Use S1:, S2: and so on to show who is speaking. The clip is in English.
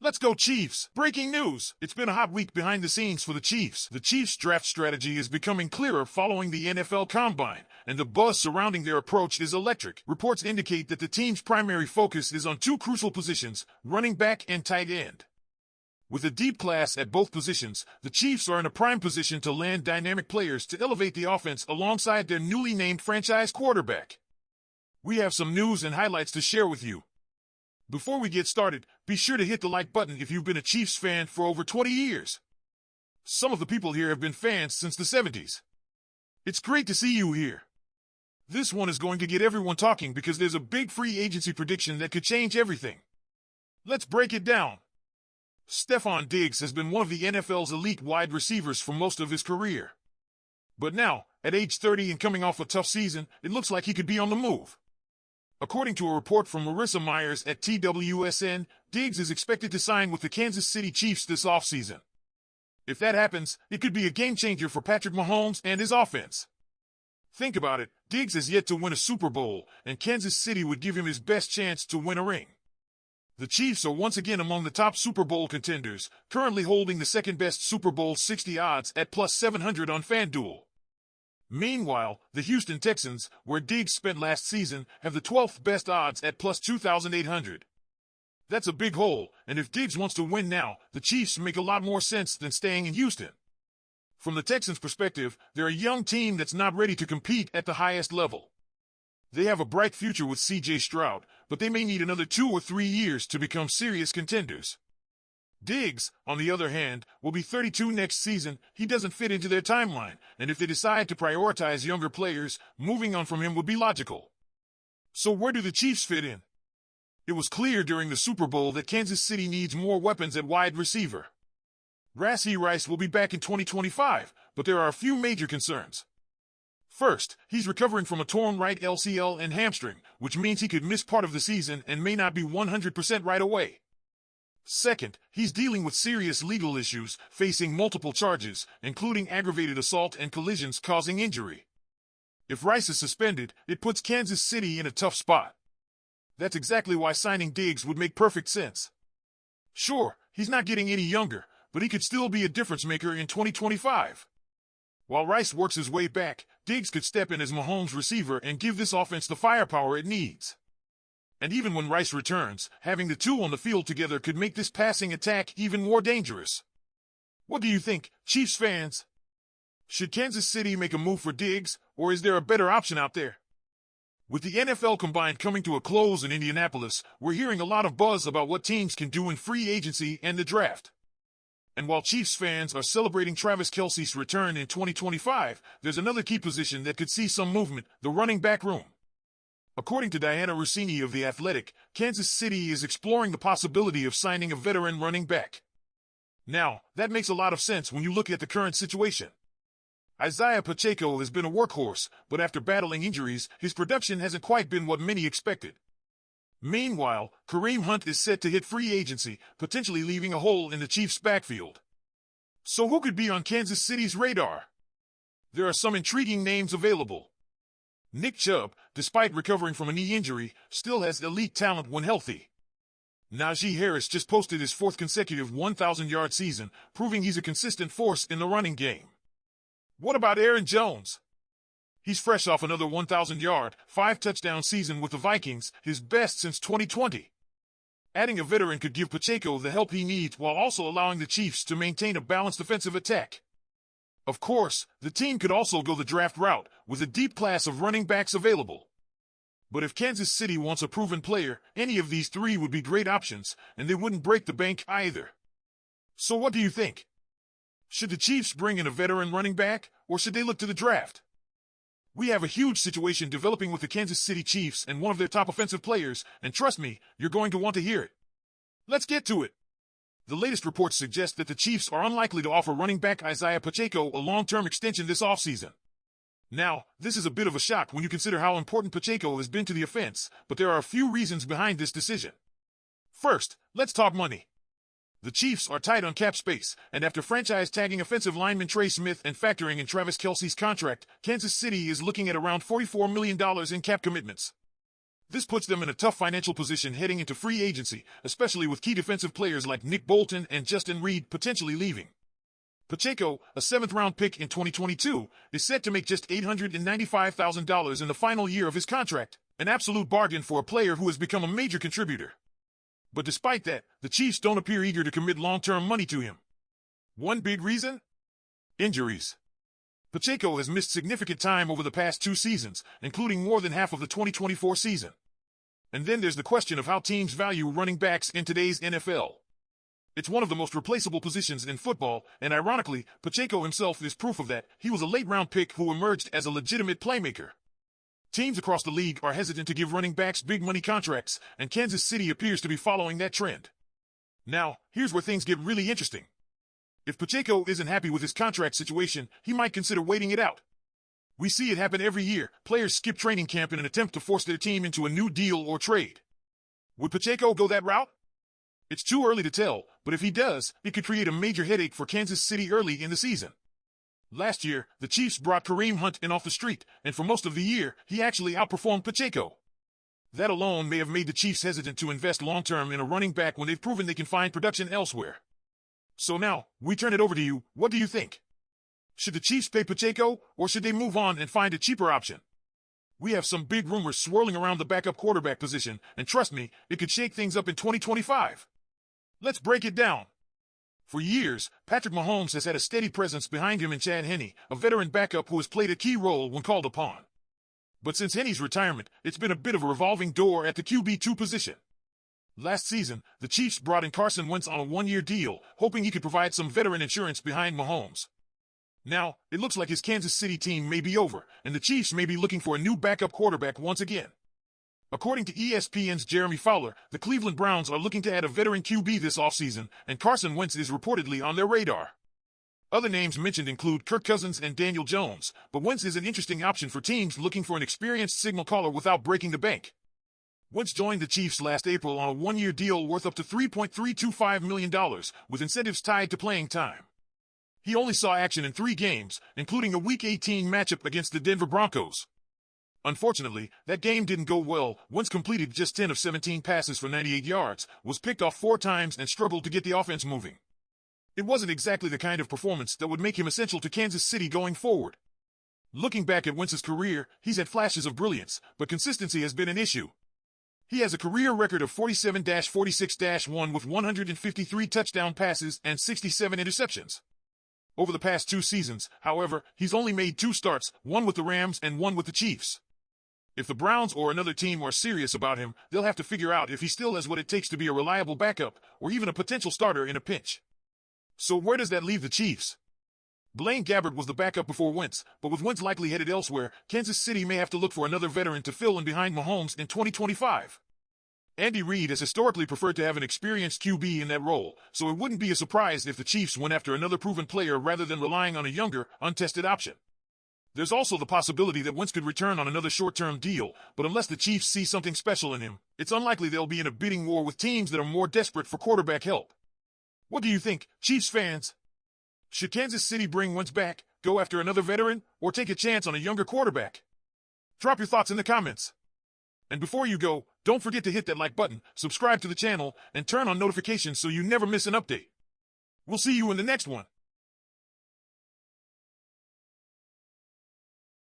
S1: Let's go Chiefs! Breaking news! It's been a hot week behind the scenes for the Chiefs. The Chiefs' draft strategy is becoming clearer following the NFL Combine, and the buzz surrounding their approach is electric. Reports indicate that the team's primary focus is on two crucial positions, running back and tight end. With a deep class at both positions, the Chiefs are in a prime position to land dynamic players to elevate the offense alongside their newly named franchise quarterback. We have some news and highlights to share with you. Before we get started, be sure to hit the like button if you've been a Chiefs fan for over 20 years. Some of the people here have been fans since the 70s. It's great to see you here. This one is going to get everyone talking because there's a big free agency prediction that could change everything. Let's break it down. Stefon Diggs has been one of the NFL's elite wide receivers for most of his career. But now, at age 30 and coming off a tough season, it looks like he could be on the move. According to a report from Marissa Myers at TWSN, Diggs is expected to sign with the Kansas City Chiefs this offseason. If that happens, it could be a game-changer for Patrick Mahomes and his offense. Think about it, Diggs has yet to win a Super Bowl, and Kansas City would give him his best chance to win a ring. The Chiefs are once again among the top Super Bowl contenders, currently holding the second-best Super Bowl 60 odds at plus 700 on FanDuel. Meanwhile, the Houston Texans, where Diggs spent last season, have the 12th best odds at plus 2,800. That's a big hole, and if Diggs wants to win now, the Chiefs make a lot more sense than staying in Houston. From the Texans' perspective, they're a young team that's not ready to compete at the highest level. They have a bright future with C.J. Stroud, but they may need another 2 or 3 years to become serious contenders. Diggs, on the other hand, will be 32 next season. He doesn't fit into their timeline, and if they decide to prioritize younger players, moving on from him would be logical. So where do the Chiefs fit in? It was clear during the Super Bowl that Kansas City needs more weapons at wide receiver. Rashee Rice will be back in 2025, but there are a few major concerns. First, he's recovering from a torn right LCL and hamstring, which means he could miss part of the season and may not be 100% right away. Second, he's dealing with serious legal issues, facing multiple charges, including aggravated assault and collisions causing injury. If Rice is suspended, it puts Kansas City in a tough spot. That's exactly why signing Diggs would make perfect sense. Sure, he's not getting any younger, but he could still be a difference maker in 2025. While Rice works his way back, Diggs could step in as Mahomes' receiver and give this offense the firepower it needs. And even when Rice returns, having the two on the field together could make this passing attack even more dangerous. What do you think, Chiefs fans? Should Kansas City make a move for Diggs, or is there a better option out there? With the NFL Combine coming to a close in Indianapolis, we're hearing a lot of buzz about what teams can do in free agency and the draft. And while Chiefs fans are celebrating Travis Kelce's return in 2025, there's another key position that could see some movement, the running back room. According to Diana Rossini of The Athletic, Kansas City is exploring the possibility of signing a veteran running back. Now, that makes a lot of sense when you look at the current situation. Isaiah Pacheco has been a workhorse, but after battling injuries, his production hasn't quite been what many expected. Meanwhile, Kareem Hunt is set to hit free agency, potentially leaving a hole in the Chiefs' backfield. So who could be on Kansas City's radar? There are some intriguing names available. Nick Chubb, despite recovering from a knee injury, still has elite talent when healthy. Najee Harris just posted his 4th consecutive 1,000-yard season, proving he's a consistent force in the running game. What about Aaron Jones? He's fresh off another 1,000-yard, 5-touchdown season with the Vikings, his best since 2020. Adding a veteran could give Pacheco the help he needs while also allowing the Chiefs to maintain a balanced offensive attack. Of course, the team could also go the draft route, with a deep class of running backs available. But if Kansas City wants a proven player, any of these three would be great options, and they wouldn't break the bank either. So what do you think? Should the Chiefs bring in a veteran running back, or should they look to the draft? We have a huge situation developing with the Kansas City Chiefs and one of their top offensive players, and trust me, you're going to want to hear it. Let's get to it. The latest reports suggest that the Chiefs are unlikely to offer running back Isaiah Pacheco a long-term extension this offseason. Now, this is a bit of a shock when you consider how important Pacheco has been to the offense, but there are a few reasons behind this decision. First, let's talk money. The Chiefs are tight on cap space, and after franchise tagging offensive lineman Trey Smith and factoring in Travis Kelce's contract, Kansas City is looking at around $44 million in cap commitments. This puts them in a tough financial position heading into free agency, especially with key defensive players like Nick Bolton and Justin Reed potentially leaving. Pacheco, a 7th-round pick in 2022, is set to make just $895,000 in the final year of his contract, an absolute bargain for a player who has become a major contributor. But despite that, the Chiefs don't appear eager to commit long-term money to him. One big reason? Injuries. Pacheco has missed significant time over the past 2 seasons, including more than half of the 2024 season. And then there's the question of how teams value running backs in today's NFL. It's one of the most replaceable positions in football, and ironically, Pacheco himself is proof of that. He was a late-round pick who emerged as a legitimate playmaker. Teams across the league are hesitant to give running backs big money contracts, and Kansas City appears to be following that trend. Now, here's where things get really interesting. If Pacheco isn't happy with his contract situation, he might consider waiting it out. We see it happen every year. Players skip training camp in an attempt to force their team into a new deal or trade. Would Pacheco go that route? It's too early to tell, but if he does, it could create a major headache for Kansas City early in the season. Last year, the Chiefs brought Kareem Hunt in off the street, and for most of the year, he actually outperformed Pacheco. That alone may have made the Chiefs hesitant to invest long-term in a running back when they've proven they can find production elsewhere. So now, we turn it over to you. What do you think? Should the Chiefs pay Pacheco, or should they move on and find a cheaper option? We have some big rumors swirling around the backup quarterback position, and trust me, it could shake things up in 2025. Let's break it down. For years, Patrick Mahomes has had a steady presence behind him in Chad Henne, a veteran backup who has played a key role when called upon. But since Henne's retirement, it's been a bit of a revolving door at the QB2 position. Last season, the Chiefs brought in Carson Wentz on a 1-year deal, hoping he could provide some veteran insurance behind Mahomes. Now, it looks like his Kansas City team may be over, and the Chiefs may be looking for a new backup quarterback once again. According to ESPN's Jeremy Fowler, the Cleveland Browns are looking to add a veteran QB this offseason, and Carson Wentz is reportedly on their radar. Other names mentioned include Kirk Cousins and Daniel Jones, but Wentz is an interesting option for teams looking for an experienced signal caller without breaking the bank. Wentz joined the Chiefs last April on a 1-year deal worth up to $3.325 million, with incentives tied to playing time. He only saw action in 3 games, including a Week 18 matchup against the Denver Broncos. Unfortunately, that game didn't go well. Wentz completed just 10 of 17 passes for 98 yards, was picked off 4 times, and struggled to get the offense moving. It wasn't exactly the kind of performance that would make him essential to Kansas City going forward. Looking back at Wentz's career, he's had flashes of brilliance, but consistency has been an issue. He has a career record of 47-46-1 with 153 touchdown passes and 67 interceptions. Over the past 2 seasons, however, he's only made 2 starts, one with the Rams and one with the Chiefs. If the Browns or another team are serious about him, they'll have to figure out if he still has what it takes to be a reliable backup or even a potential starter in a pinch. So where does that leave the Chiefs? Blaine Gabbert was the backup before Wentz, but with Wentz likely headed elsewhere, Kansas City may have to look for another veteran to fill in behind Mahomes in 2025. Andy Reid has historically preferred to have an experienced QB in that role, so it wouldn't be a surprise if the Chiefs went after another proven player rather than relying on a younger, untested option. There's also the possibility that Wentz could return on another short-term deal, but unless the Chiefs see something special in him, it's unlikely they'll be in a bidding war with teams that are more desperate for quarterback help. What do you think, Chiefs fans? Should Kansas City bring Wentz back, go after another veteran, or take a chance on a younger quarterback? Drop your thoughts in the comments. And before you go, don't forget to hit that like button, subscribe to the channel, and turn on notifications so you never miss an update. We'll see you in the next one.